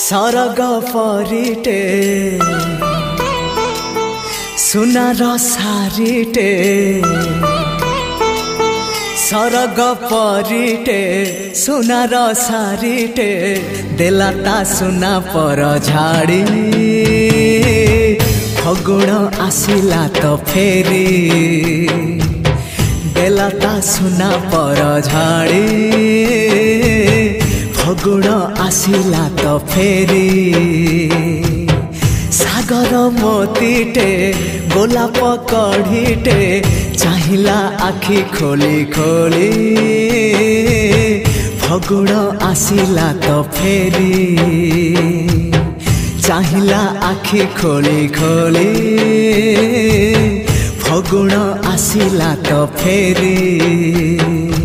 सरग परिटे सुनार सारिटे सरग परिटे सुनार सारिटे देलाता सुना पर झाड़ी फगुण आसिला तो फेरी देलाता सुना पर झाड़ी फगुण आसिला तो फेरी सागर मोतीटे गोलाप कढ़ीटे चाहिला आखि खोली खोली फगुण आसिला तो फेरी चाहिला आखि खोली खोली फगुण आसिला तो फेरी।